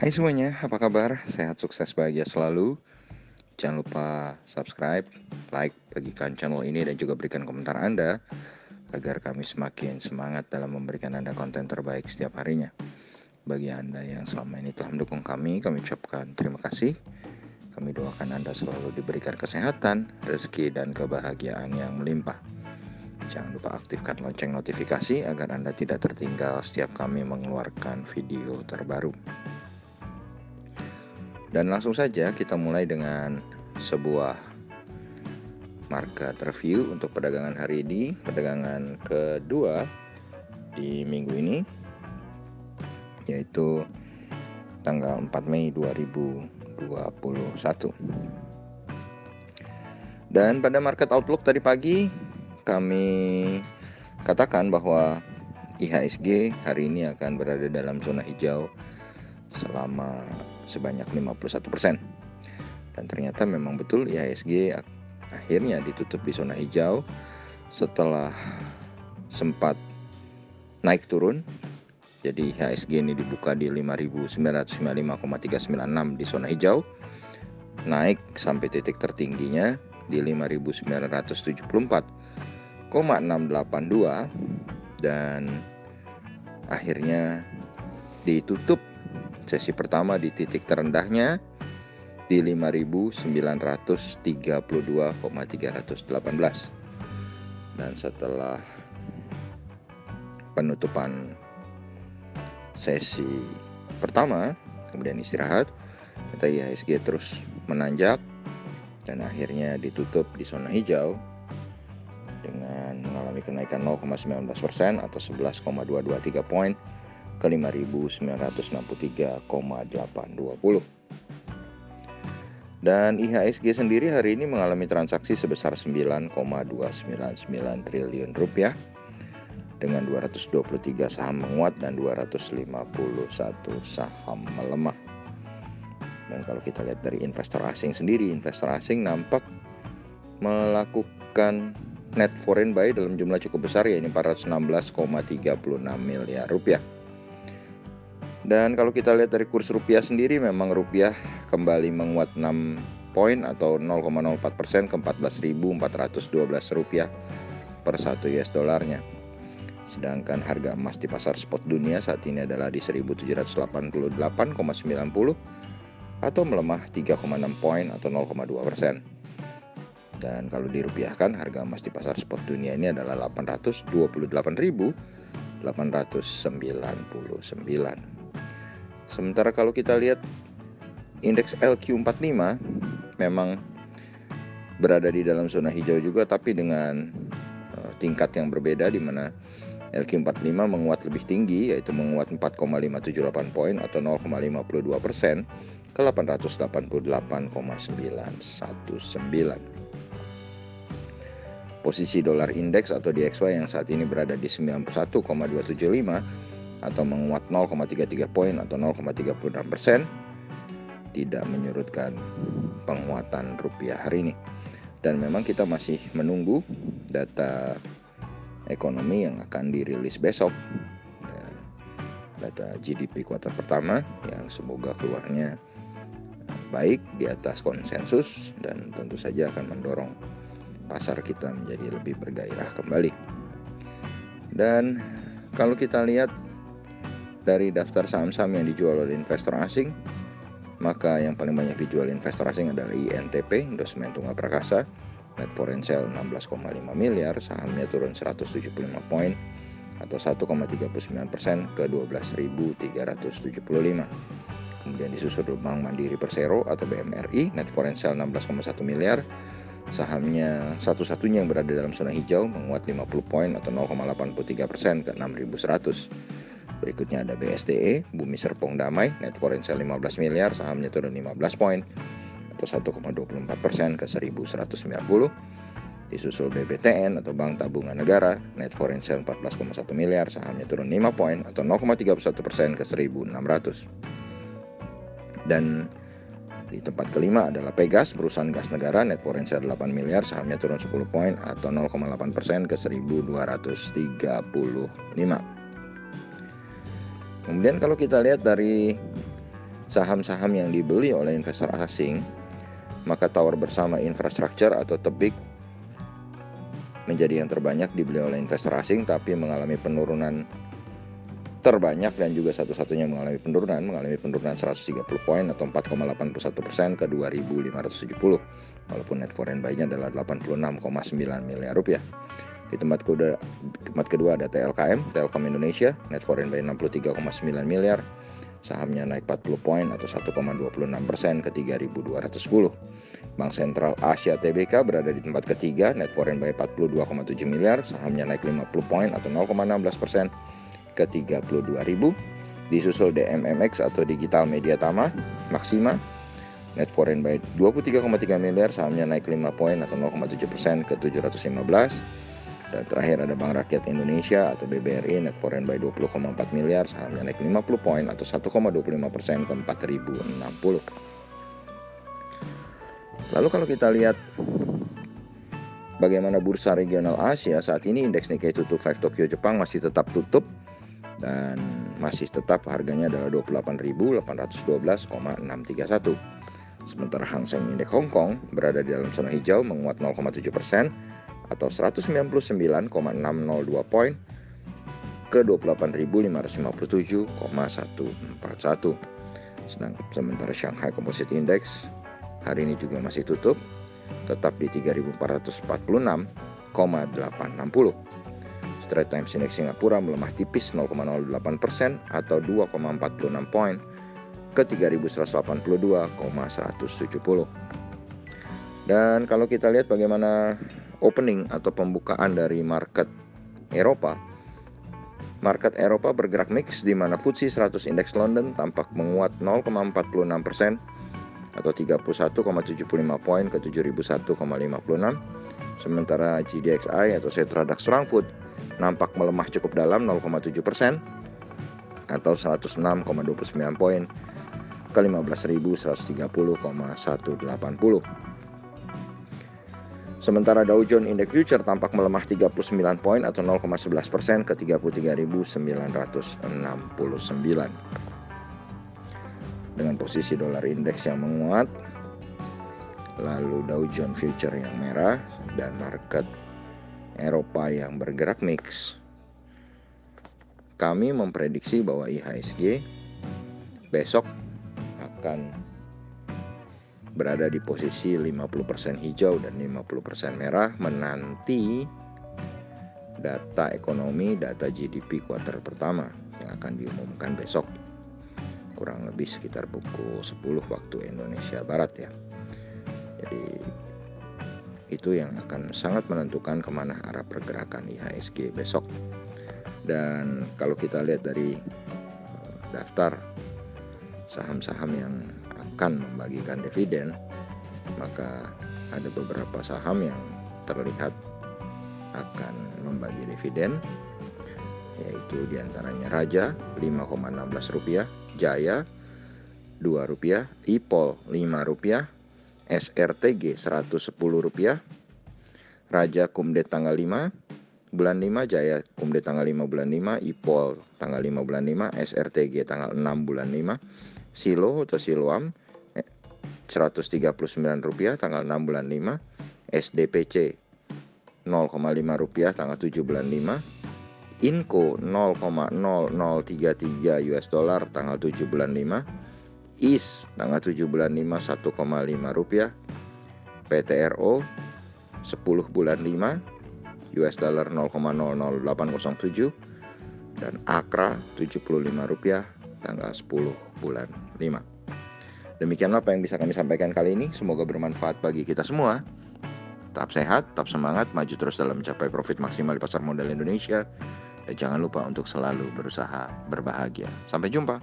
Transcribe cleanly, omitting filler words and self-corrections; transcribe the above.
Hai semuanya, apa kabar? Sehat, sukses, bahagia selalu. Jangan lupa subscribe, like, bagikan channel ini dan juga berikan komentar Anda agar kami semakin semangat dalam memberikan Anda konten terbaik setiap harinya. Bagi Anda yang selama ini telah mendukung kami ucapkan terima kasih. Kami doakan Anda selalu diberikan kesehatan, rezeki, dan kebahagiaan yang melimpah. Jangan lupa aktifkan lonceng notifikasi agar Anda tidak tertinggal setiap kami mengeluarkan video terbaru. Dan langsung saja kita mulai dengan sebuah market review untuk perdagangan hari ini, perdagangan kedua di minggu ini, yaitu tanggal 4 Mei 2021. Dan pada market outlook tadi pagi kami katakan bahwa IHSG hari ini akan berada dalam zona hijau selama sebanyak 51%. Dan ternyata memang betul IHSG akhirnya ditutup di zona hijau setelah sempat naik turun. Jadi IHSG ini dibuka di 5.995,396 di zona hijau, naik sampai titik tertingginya di 5.974,682 dan akhirnya ditutup sesi pertama di titik terendahnya di 5.932,318. Dan setelah penutupan sesi pertama kemudian istirahat, kata IHSG terus menanjak dan akhirnya ditutup di zona hijau dengan mengalami kenaikan 0,19% atau 11,223 poin ke 5.963,820. Dan IHSG sendiri hari ini mengalami transaksi sebesar 9,299 triliun rupiah dengan 223 saham menguat dan 251 saham melemah. Dan kalau kita lihat dari investor asing sendiri, investor asing nampak melakukan net foreign buy dalam jumlah cukup besar, yaitu 416,36 miliar rupiah. Dan kalau kita lihat dari kurs rupiah sendiri, memang rupiah kembali menguat 6 poin atau 0,04% ke 14.412 rupiah per 1 US dolarnya. Sedangkan harga emas di pasar spot dunia saat ini adalah di 1.788,90 atau melemah 3,6 poin atau 0,2%. Dan kalau dirupiahkan, harga emas di pasar spot dunia ini adalah 828.899. Sementara kalau kita lihat indeks LQ45 memang berada di dalam zona hijau juga, tapi dengan tingkat yang berbeda, di mana LQ45 menguat lebih tinggi, yaitu menguat 4,578 poin atau 0,52% ke 888,919. Posisi dolar indeks atau DXY yang saat ini berada di 91,275 atau menguat 0,33 poin atau 0,36%, tidak menyurutkan penguatan rupiah hari ini. Dan memang kita masih menunggu data ekonomi yang akan dirilis besok, data GDP kuartal pertama yang semoga keluarnya baik, di atas konsensus, dan tentu saja akan mendorong pasar kita menjadi lebih bergairah kembali. Dan kalau kita lihat dari daftar saham-saham yang dijual oleh investor asing, maka yang paling banyak dijual investor asing adalah INTP, Indosemen Tunggal Prakasa, net foreign sale 16,5 miliar, sahamnya turun 175 poin atau 1,39% ke 12.375. Kemudian disusul Bank Mandiri Persero atau BMRI, net foreign sale 16,1 miliar, sahamnya satu-satunya yang berada dalam zona hijau, menguat 50 poin atau 0,83% ke 6.100. Berikutnya ada BSDE, Bumi Serpong Damai, net foreign sale 15 miliar, sahamnya turun 15 poin atau 1,24% ke 1.190. Disusul BBTN atau Bank Tabungan Negara, net foreign sale 14,1 miliar, sahamnya turun 5 poin atau 0,31% ke 1.600. Dan di tempat kelima adalah Pegas, perusahaan gas negara, net foreign sale 8 miliar, sahamnya turun 10 poin atau 0,8% ke 1.235. Kemudian kalau kita lihat dari saham-saham yang dibeli oleh investor asing, maka tower bersama infrastruktur atau TEBIK menjadi yang terbanyak dibeli oleh investor asing, tapi mengalami penurunan terbanyak dan juga satu-satunya mengalami penurunan 130 poin atau 4,81% ke 2.570, walaupun net foreign buy-nya adalah 86,9 miliar rupiah. Di tempat kedua ada TLKM, Telkom Indonesia, net foreign buy 63,9 miliar, sahamnya naik 40 poin atau 1,26% ke 3.210. Bank Sentral Asia TBK berada di tempat ketiga, net foreign buy 42,7 miliar, sahamnya naik 50 poin atau 0,16% ke 32.000. Disusul DMMX atau Digital Media Tama Maxima, net foreign buy 23,3 miliar, sahamnya naik 5 poin atau 0,7% ke 715. Dan terakhir ada Bank Rakyat Indonesia atau BBRI, net foreign buy 20,4 miliar, sahamnya naik 50 poin atau 1,25% ke 4.060. Lalu kalau kita lihat bagaimana bursa regional Asia, saat ini indeks Nikkei 225 Tokyo Jepang masih tetap tutup dan masih tetap harganya adalah 28.812,631. Sementara Hang Seng Indeks Hong Kong berada di dalam zona hijau, menguat 0,7% atau 199,602 poin ke 28.557,141. Sementara Shanghai Composite Index hari ini juga masih tutup, tetap di 3.446,860. Straits Times Index Singapura melemah tipis 0,08% atau 2,46 poin ke 3.182,170. Dan kalau kita lihat bagaimana opening atau pembukaan dari market Eropa, market Eropa bergerak mix, di mana FTSE 100 Index London tampak menguat 0,46% atau 31,75 poin ke 7.001,56. Sementara GDXI atau Xetra DAX Frankfurt nampak melemah cukup dalam 0,7% atau 106,29 poin ke 15.130,180. Sementara Dow Jones Index Future tampak melemah 39 poin atau 0,11% ke 33.969. Dengan posisi dolar indeks yang menguat, lalu Dow Jones Future yang merah, dan market Eropa yang bergerak mix, kami memprediksi bahwa IHSG besok akan berada di posisi 50% hijau dan 50% merah, menanti data ekonomi, data GDP kuartal pertama yang akan diumumkan besok, kurang lebih sekitar pukul 10 waktu Indonesia Barat ya. Jadi itu yang akan sangat menentukan kemana arah pergerakan IHSG besok. Dan kalau kita lihat dari daftar saham-saham yang akan membagikan dividen, maka ada beberapa saham yang terlihat akan membagi dividen, yaitu diantaranya Raja 5,16 rupiah, Jaya 2 rupiah, Ipol 5 rupiah, SRTG 110 rupiah, Raja Kumdet tanggal 5 bulan 5, Jaya Kumdet tanggal 5 bulan 5, Ipol tanggal 5 bulan 5, SRTG tanggal 6 bulan 5, Silo atau Siloam 139 rupiah tanggal 6 bulan 5, SDPC 0,5 rupiah tanggal 7 bulan 5, Inco 0,0033 US dollar tanggal 7 bulan 5, IS tanggal 7 bulan 5 1,5 rupiah, PTRO 10 bulan 5 US dollar 0,00807, dan AKRA 75 rupiah tanggal 10 bulan 5. Demikianlah apa yang bisa kami sampaikan kali ini, semoga bermanfaat bagi kita semua. Tetap sehat, tetap semangat, maju terus dalam mencapai profit maksimal di pasar modal Indonesia. Dan jangan lupa untuk selalu berusaha berbahagia. Sampai jumpa.